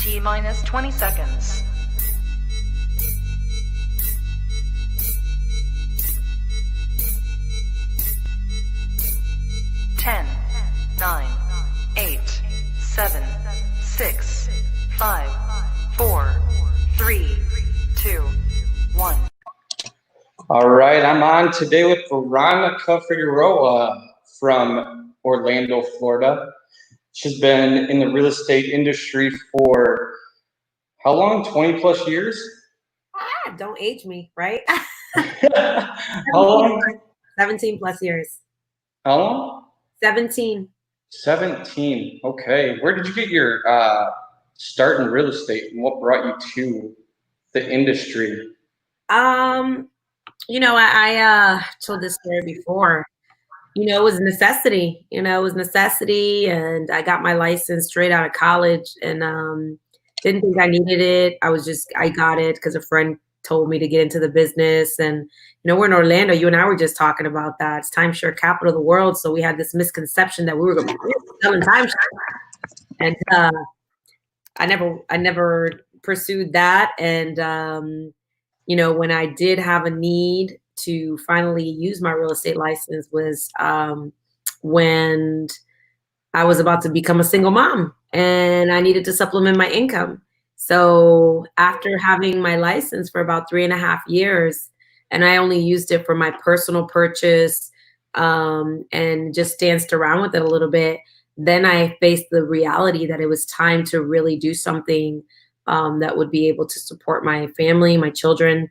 T-minus 20 seconds. 10, 9, 8, 7, 6, 5, 4, 3, 2, 1. All right, I'm on today with Veronica Figueroa from Orlando, Florida. She's been in the real estate industry for how long? 20 plus years? Don't age me, right? How long? 17 plus years. How long? 17. 17. Okay. Where did you get your start in real estate, and what brought you to the industry? You know, I told this story before. You know, it was necessity. You know, it was necessity, and I got my license straight out of college, and didn't think I needed it. I got it because a friend told me to get into the business. And you know, we're in Orlando. You and I were just talking about that. It's timeshare capital of the world, so we had this misconception that we were going to be selling timeshare, and I never pursued that. And you know, when I did have a need to finally use my real estate license was when I was about to become a single mom and I needed to supplement my income. So after having my license for about 3.5 years, and I only used it for my personal purchase and just danced around with it a little bit, then I faced the reality that it was time to really do something that would be able to support my family, my children,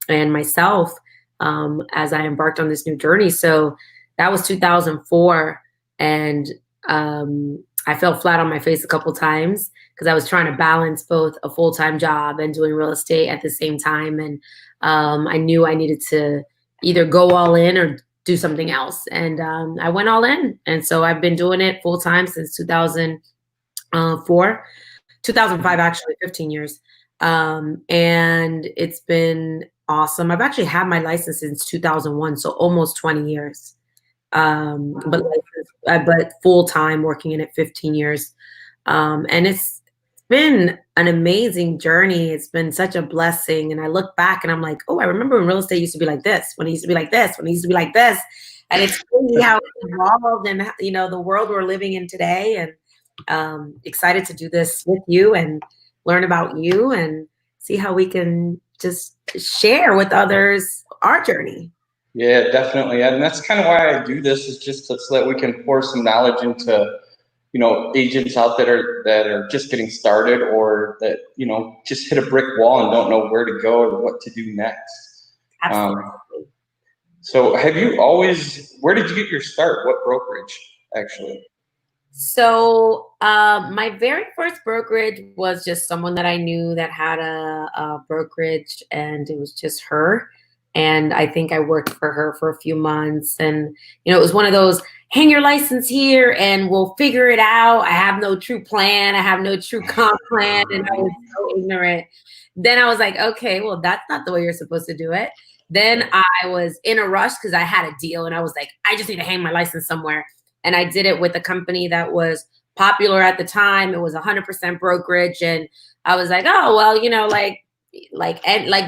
and myself as I embarked on this new journey. So that was 2004. And I fell flat on my face a couple times because I was trying to balance both a full-time job and doing real estate at the same time. And I knew I needed to either go all in or do something else. And I went all in. And so I've been doing it full-time since 2004. 2005, actually, 15 years. And it's been awesome. I've actually had my license since 2001, so almost 20 years. But full-time working in it 15 years. And it's been an amazing journey. It's been such a blessing. And I look back and I'm like, oh, I remember when real estate used to be like this, when it used to be like this, when it used to be like this. And it's crazy how it evolved and, you know, the world we're living in today. And excited to do this with you and learn about you and see how we can just share with others our journey. Yeah, definitely. And that's kind of why I do this, is just so that we can pour some knowledge into, you know, agents out there that are just getting started, or that, you know, just hit a brick wall and don't know where to go or what to do next. Absolutely. So where did you get your start? What brokerage, actually? So my very first brokerage was just someone that I knew that had a brokerage, and it was just her. And I think I worked for her for a few months. And, you know, it was one of those, hang your license here and we'll figure it out. I have no true plan. I have no true comp plan. And I was so ignorant. Then I was like, okay, well, that's not the way you're supposed to do it. Then I was in a rush because I had a deal and I was like, I just need to hang my license somewhere. And I did it with a company that was popular at the time. It was 100% brokerage. And I was like, oh, well, you know, like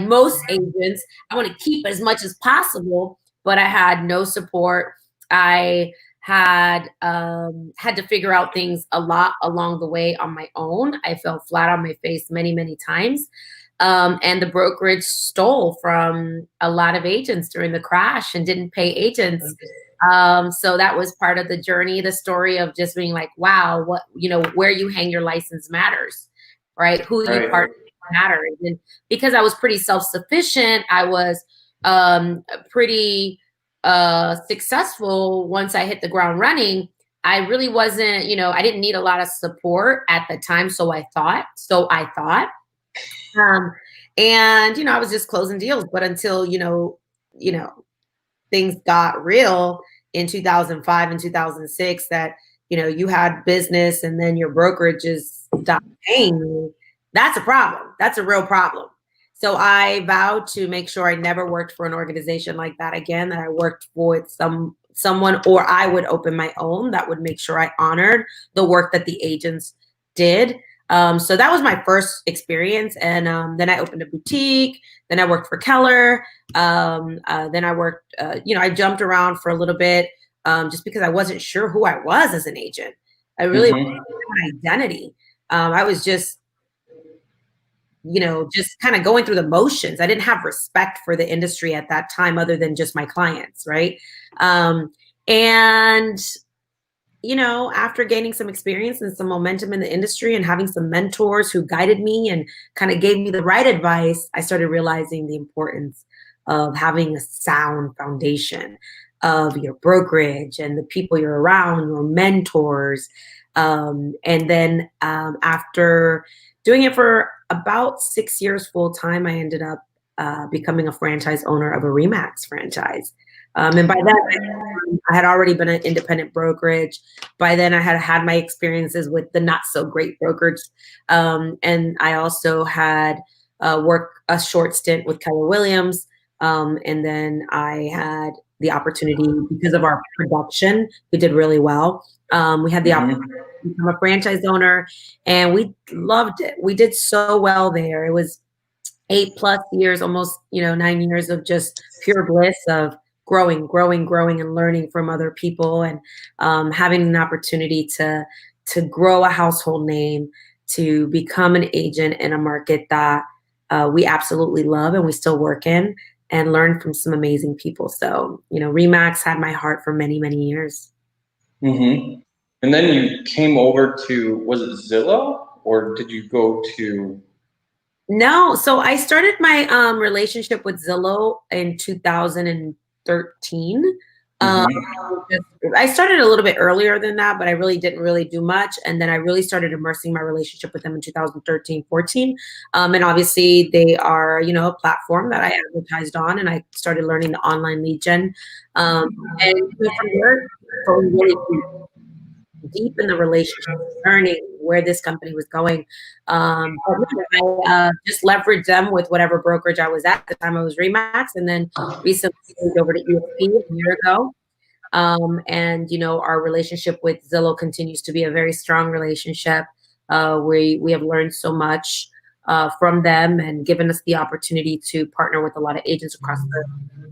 most agents, I want to keep as much as possible, but I had no support. I had to figure out things a lot along the way on my own. I fell flat on my face many, many times. And the brokerage stole from a lot of agents during the crash and didn't pay agents. So that was part of the journey, the story of just being like, wow, what, you know, where you hang your license matters, right? Who you partner with matters. And because I was pretty self-sufficient, I was pretty successful once I hit the ground running. I really wasn't, you know, I didn't need a lot of support at the time. So I thought. And, you know, I was just closing deals, but until, you know, things got real in 2005 and 2006 that, you know, you had business and then your brokerages stopped paying you. That's a problem. That's a real problem. So I vowed to make sure I never worked for an organization like that again, that I worked with someone, or I would open my own that would make sure I honored the work that the agents did. So that was my first experience. And then I opened a boutique. Then I worked for Keller. Then I worked, I jumped around for a little bit just because I wasn't sure who I was as an agent. I really didn't have an identity. I was just kind of going through the motions. I didn't have respect for the industry at that time other than just my clients, right? And after gaining some experience and some momentum in the industry and having some mentors who guided me and kind of gave me the right advice, I started realizing the importance of having a sound foundation of your brokerage and the people you're around, your mentors. And then after doing it for about 6 years full time, I ended up becoming a franchise owner of a RE/MAX franchise. And by then, I had already been an independent brokerage. By then, I had had my experiences with the not so great brokerage. And I also had worked a short stint with Keller Williams. And then I had the opportunity, because of our production, we did really well. We had the opportunity to become a franchise owner, and we loved it. We did so well there. It was 8+ years, almost 9 years of just pure bliss of growing and learning from other people, and having an opportunity to grow a household name, to become an agent in a market that we absolutely love and we still work in, and learn from some amazing people. So, RE/MAX had my heart for many, many years. Mm-hmm. And then you came over to, was it Zillow, or did you go to? No, so I started my relationship with Zillow in 2013. I started a little bit earlier than that, but I really didn't really do much. And then I really started immersing my relationship with them in 2013, 14. And obviously they are, a platform that I advertised on, and I started learning the online lead gen. And from there, going really deep in the relationship, learning where this company was going. I just leveraged them with whatever brokerage I was at the time. I was RE/MAX, and then recently moved over to EXP a year ago. And our relationship with Zillow continues to be a very strong relationship. We have learned so much from them, and given us the opportunity to partner with a lot of agents across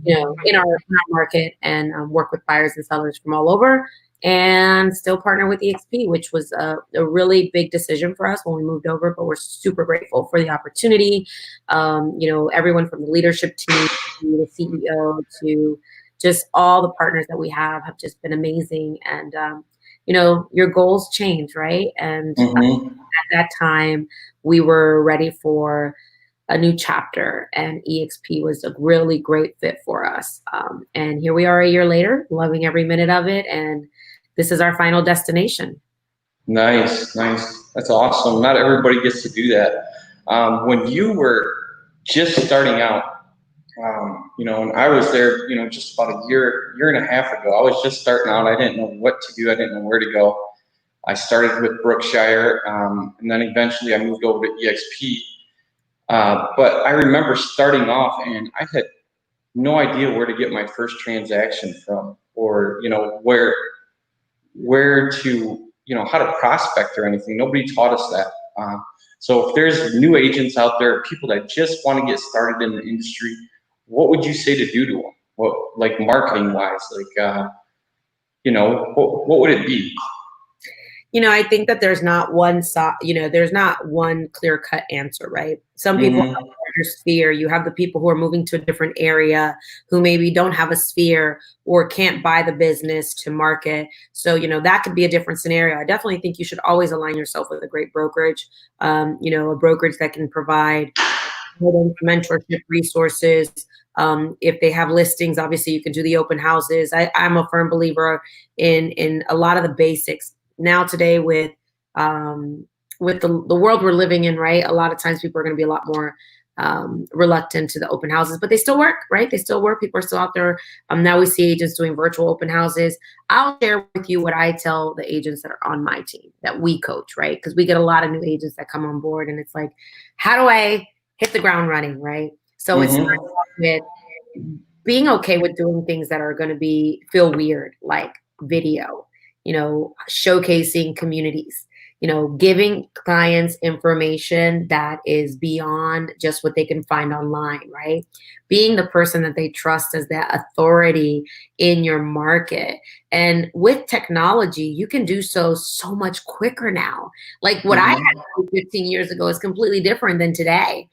in our market, and work with buyers and sellers from all over, and still partner with EXP, which was a really big decision for us when we moved over, but we're super grateful for the opportunity. Everyone from the leadership team to the CEO to just all the partners that we have just been amazing. And, your goals change, right? And at that time, we were ready for a new chapter, and EXP was a really great fit for us. And here we are a year later, loving every minute of it. And this is our final destination. Nice. That's awesome. Not everybody gets to do that. When you were just starting out, and I was there, just about a year and a half ago. I was just starting out. I didn't know what to do. I didn't know where to go. I started with Brookshire, and then eventually I moved over to EXP. But I remember starting off, and I had no idea where to get my first transaction from, or where to, how to prospect or anything. Nobody taught us that. So if there's new agents out there, people that just want to get started in the industry, what would you say to do to them? What, like marketing wise, what would it be? I think that there's not one there's not one clear cut answer, right? Some people have a larger sphere. You have the people who are moving to a different area, who maybe don't have a sphere or can't buy the business to market. So, that could be a different scenario. I definitely think you should always align yourself with a great brokerage, a brokerage that can provide mentorship resources. If they have listings, obviously you can do the open houses. I'm a firm believer in a lot of the basics. Now today with the world we're living in, right? A lot of times people are going to be a lot more reluctant to the open houses, but they still work, right? They still work. People are still out there. Now we see agents doing virtual open houses. I'll share with you what I tell the agents that are on my team that we coach, right? Because we get a lot of new agents that come on board, and it's like, how do I hit the ground running, right? So it starts with being okay with doing things that are going to feel weird, like video, showcasing communities, giving clients information that is beyond just what they can find online, right? Being the person that they trust as that authority in your market. And with technology, you can do so much quicker now. Like what I had to do 15 years ago is completely different than today.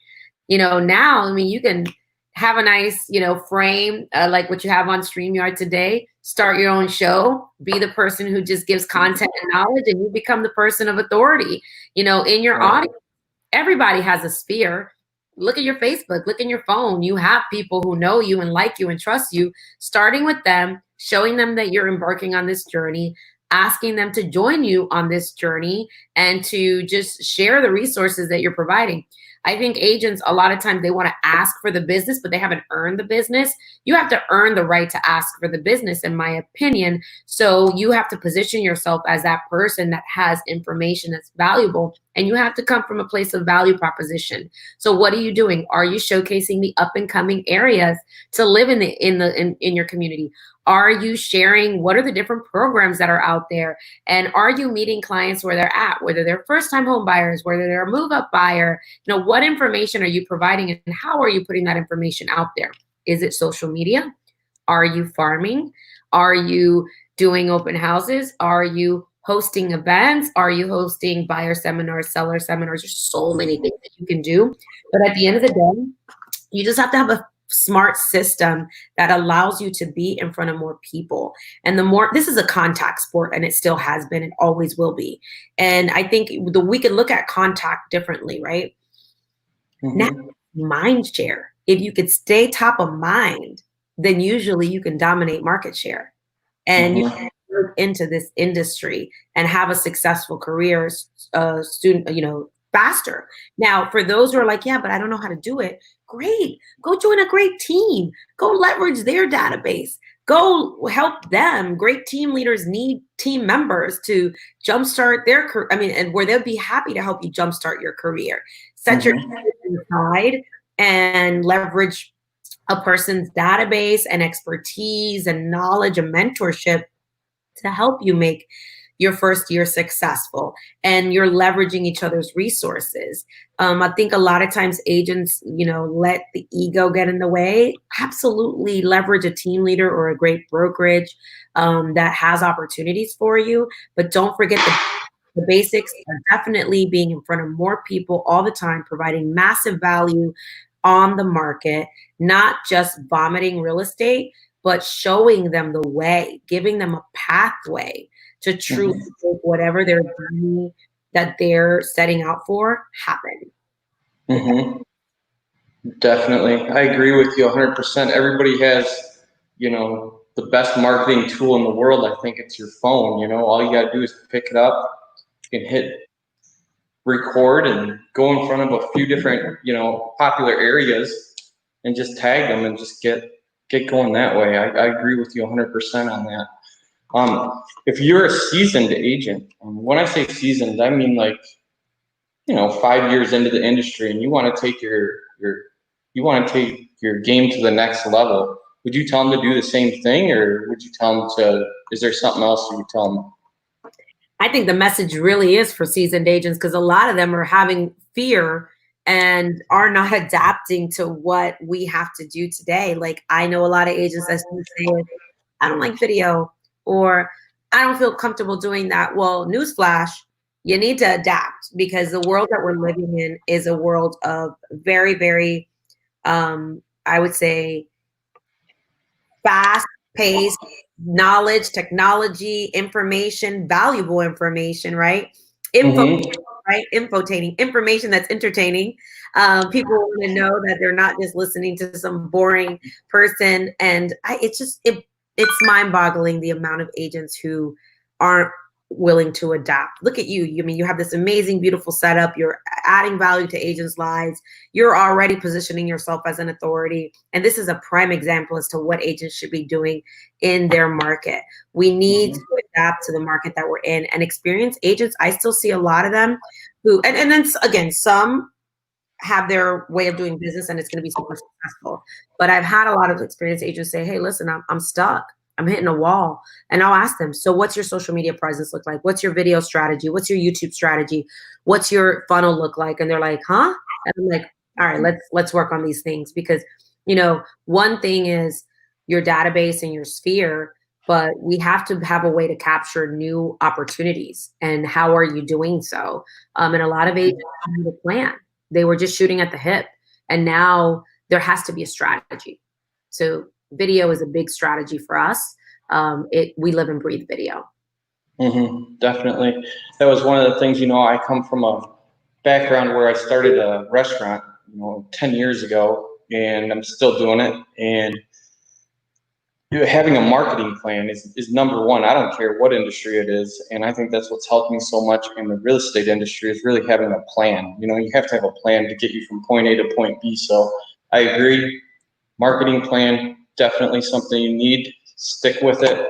Now, I mean, you can have a nice, frame like what you have on StreamYard today, start your own show, be the person who just gives content and knowledge, and you become the person of authority, in your audience. Everybody has a sphere. Look at your Facebook, look in your phone. You have people who know you and like you and trust you, starting with them, showing them that you're embarking on this journey, asking them to join you on this journey, and to just share the resources that you're providing. I think agents, a lot of times they want to ask for the business, but they haven't earned the business. You have to earn the right to ask for the business, in my opinion. So you have to position yourself as that person that has information that's valuable, and you have to come from a place of value proposition. So what are you doing? Are you showcasing the up and coming areas to live in your community? Are you sharing what are the different programs that are out there? And are you meeting clients where they're at, whether they're first-time home buyers, whether they're a move-up buyer? What information are you providing, and how are you putting that information out there? Is it social media? Are you farming? Are you doing open houses? Are you hosting events? Are you hosting buyer seminars, seller seminars? There's so many things that you can do. But at the end of the day, you just have to have a smart system that allows you to be in front of more people. And this is a contact sport, and it still has been and always will be. And I think we can look at contact differently, right? Now, mind share. If you could stay top of mind, then usually you can dominate market share. And you can move into this industry and have a successful career faster. Now, for those who are like, yeah, but I don't know how to do it. Great. Go join a great team. Go leverage their database. Go help them. Great team leaders need team members to jumpstart their career. I mean, and where they'll be happy to help you jumpstart your career. Set your aside and leverage a person's database and expertise and knowledge and mentorship to help you make your first year successful, and you're leveraging each other's resources. I think a lot of times agents, let the ego get in the way. Absolutely leverage a team leader or a great brokerage that has opportunities for you, but don't forget the basics are definitely being in front of more people all the time, providing massive value on the market, not just vomiting real estate, but showing them the way, giving them a pathway to truly make whatever their journey that they're setting out for happen. Definitely. I agree with you 100%. Everybody has, the best marketing tool in the world. I think it's your phone. All you got to do is pick it up. You can hit record and go in front of a few different, popular areas and just tag them and just get going that way. I agree with you 100% on that. If you're a seasoned agent, and when I say seasoned, I mean 5 years into the industry, and you want to take your game to the next level, would you tell them to do the same thing, or would you tell them is there something else you would tell them? I think the message really is for seasoned agents, because a lot of them are having fear and are not adapting to what we have to do today. Like, I know a lot of agents that say, I don't like video, or I don't feel comfortable doing that. Well, newsflash, you need to adapt, because the world that we're living in is a world of very, very, I would say, fast-paced knowledge, technology, information, valuable information, right? Infotaining, information that's entertaining. People want to know that they're not just listening to some boring person. And it's mind-boggling the amount of agents who aren't willing to adapt. Look at you. I mean, you have this amazing, beautiful setup. You're adding value to agents' lives. You're already positioning yourself as an authority. And this is a prime example as to what agents should be doing in their market. We need to adapt to the market that we're in. And experienced agents, I still see a lot of them who, and then again, some have their way of doing business and it's going to be super successful. But I've had a lot of experienced agents say, hey, listen, I'm stuck. I'm hitting a wall. And I'll ask them, so what's your social media presence look like? What's your video strategy? What's your YouTube strategy? What's your funnel look like? And they're like, huh? And I'm like, all right, let's work on these things, because, you know, one thing is your database and your sphere, but we have to have a way to capture new opportunities. And how are you doing so? And a lot of agents don't have a plan. They were just shooting at the hip. And now there has to be a strategy. So video is a big strategy for us. We live and breathe video. Definitely. That was one of the things, you know, I come from a background where I started a restaurant, you know, 10 years ago, and I'm still doing it. And having a marketing plan is number one. I don't care what industry it is. And I think that's what's helped me so much in the real estate industry, is really having a plan. You know, you have to have a plan to get you from point A to point B. So I agree. Marketing plan, definitely something you need. Stick with it.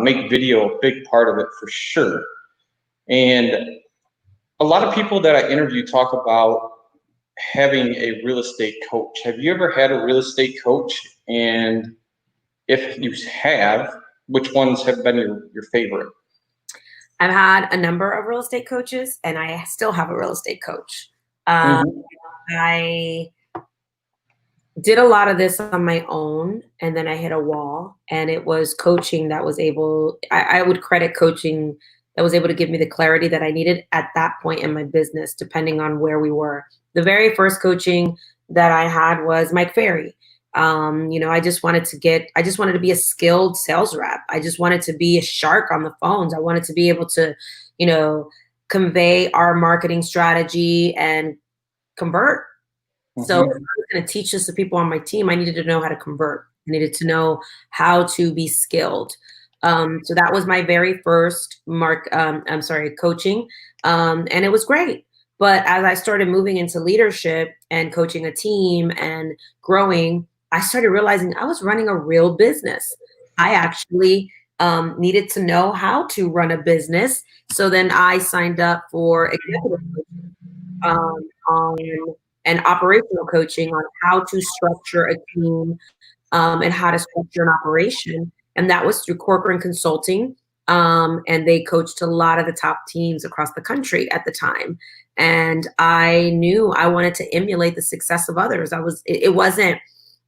Make video a big part of it for sure. And a lot of people that I interview talk about having a real estate coach. Have you ever had a real estate coach? And if you have, which ones have been your favorite? I've had a number of real estate coaches, and I still have a real estate coach. I did a lot of this on my own, and then I hit a wall, and it was coaching that was able, I would credit coaching that was able to give me the clarity that I needed at that point in my business, depending on where we were. The very first coaching that I had was Mike Ferry. You know, I just wanted to be a skilled sales rep. I just wanted to be a shark on the phones. I wanted to be able to, you know, convey our marketing strategy and convert. So if I was going to teach this to people on my team, I needed to know how to convert. I needed to know how to be skilled. So that was my very first coaching. And it was great. But as I started moving into leadership and coaching a team and growing, I started realizing I was running a real business. I actually needed to know how to run a business. So then I signed up for executive coaching and operational coaching on how to structure a team and how to structure an operation. And that was through Corcoran Consulting. And they coached a lot of the top teams across the country at the time. And I knew I wanted to emulate the success of others. It wasn't,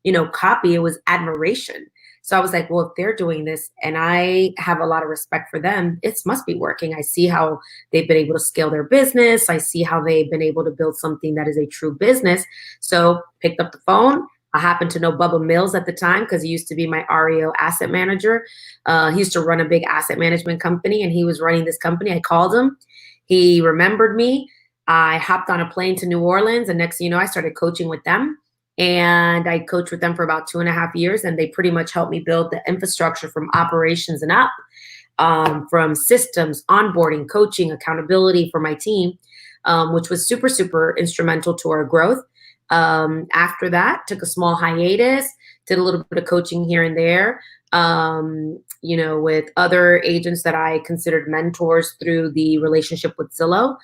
you know, copy, it was admiration. So I was like, well, if they're doing this and I have a lot of respect for them, it must be working. I see how they've been able to scale their business. I see how they've been able to build something that is a true business. So picked up the phone. I happened to know Bubba Mills at the time because he used to be my REO asset manager. He used to run a big asset management company, and he was running this company. I called him. He remembered me. I hopped on a plane to New Orleans, and next thing you know, I started coaching with them. And I coached with them for about 2.5 years, and they pretty much helped me build the infrastructure from operations and up, from systems, onboarding, coaching, accountability for my team, which was super, super instrumental to our growth. After that, took a small hiatus, did a little bit of coaching here and there, you know, with other agents that I considered mentors through the relationship with Zillow.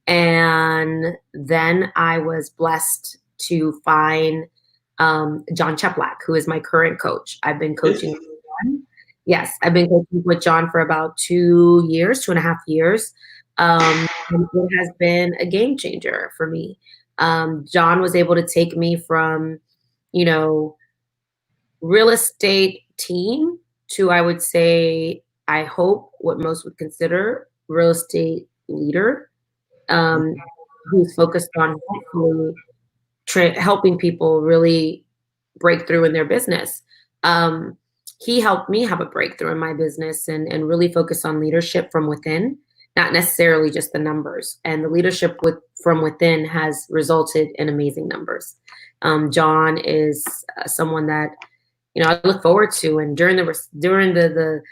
And then I was blessed to find John Cheplack, who is my current coach. I've been coaching with John. Yes, I've been coaching with John for about 2.5 years. And it has been a game changer for me. John was able to take me from, you know, real estate team to, I would say, I hope what most would consider real estate leader, who's focused on hopefully helping people really break through in their business. He helped me have a breakthrough in my business and really focus on leadership from within, not necessarily just the numbers. And the leadership from within has resulted in amazing numbers. John is someone that, you know, I look forward to. And during the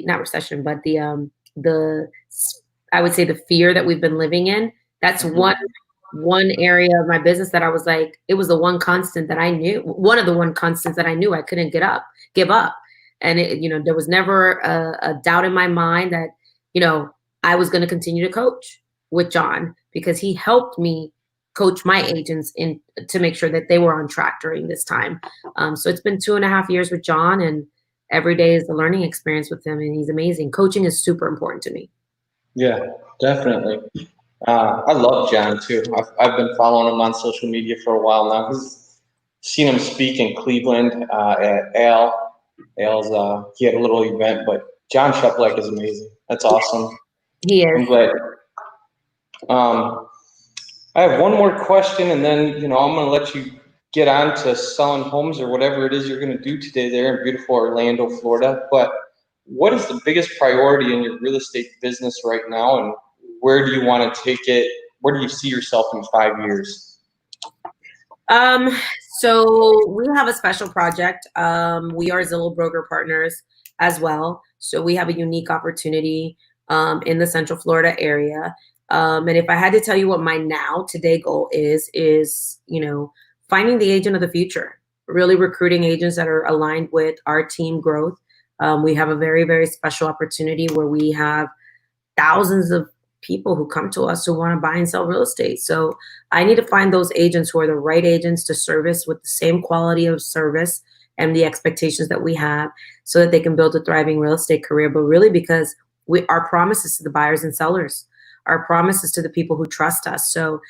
not recession, but the I would say the fear that we've been living in, that's one area of my business that I was like, it was the one constant that I knew, one of the one constants that I knew I couldn't give up. And it, you know, there was never a doubt in my mind that, you know, I was going to continue to coach with John, because he helped me coach my agents to make sure that they were on track during this time. So it's been 2.5 years with John, and every day is a learning experience with him, and he's amazing. Coaching is super important to me. Yeah, definitely. I love John too. I've been following him on social media for a while now. He's seen him speak in Cleveland at Al's. He had a little event, but John Sheplak is amazing. That's awesome. He is. I'm glad. I have one more question, and then I'm going to let you get on to selling homes or whatever it is you're going to do today there in beautiful Orlando, Florida. But what is the biggest priority in your real estate business right now, and where do you want to take it? Where do you see yourself in 5 years? So we have a special project. We are Zillow broker partners as well. So we have a unique opportunity in the Central Florida area. And if I had to tell you what my today goal is, finding the agent of the future, really recruiting agents that are aligned with our team growth. We have a very, very special opportunity where we have thousands of people who come to us who want to buy and sell real estate. So I need to find those agents who are the right agents to service with the same quality of service and the expectations that we have, so that they can build a thriving real estate career. But really, because our promises to the buyers and sellers, our promises to the people who trust us. So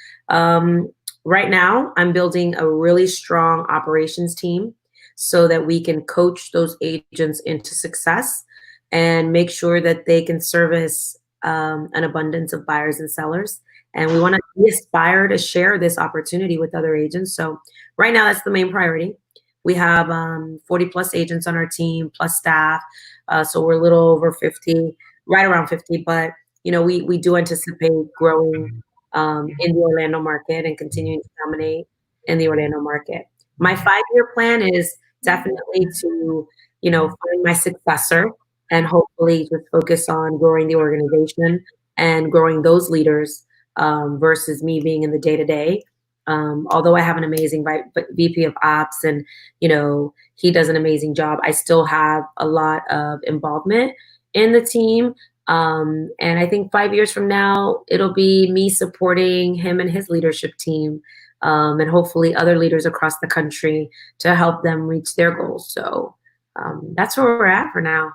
right now I'm building a really strong operations team so that we can coach those agents into success and make sure that they can service an abundance of buyers and sellers. And we want to aspire to share this opportunity with other agents. So right now, that's the main priority. We have 40 plus agents on our team, plus staff. So we're a little over 50, right around 50. But, we do anticipate growing in the Orlando market and continuing to dominate in the Orlando market. My 5-year plan is definitely to, find my successor and hopefully just focus on growing the organization and growing those leaders versus me being in the day-to-day. Although I have an amazing VP of Ops and, he does an amazing job, I still have a lot of involvement in the team. And I think 5 years from now, it'll be me supporting him and his leadership team and hopefully other leaders across the country to help them reach their goals. So that's where we're at for now.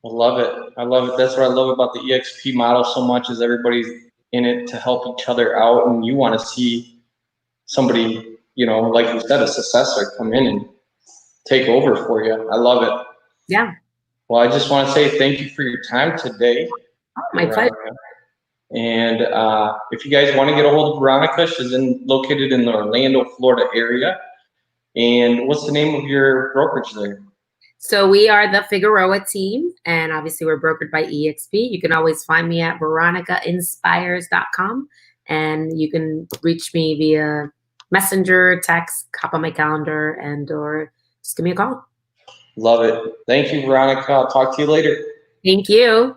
I love it. I love it. That's what I love about the EXP model so much, is everybody's in it to help each other out. And you want to see somebody, like you said, a successor come in and take over for you. I love it. Yeah. Well, I just want to say thank you for your time today. Oh, my pleasure. And if you guys want to get a hold of Veronica, she's located in the Orlando, Florida area. And what's the name of your brokerage there? So we are the Figueroa Team, and obviously we're brokered by EXP. You can always find me at veronicainspires.com, and you can reach me via messenger, text, hop on my calendar, or just give me a call. Love it. Thank you, Veronica. I'll talk to you later. Thank you.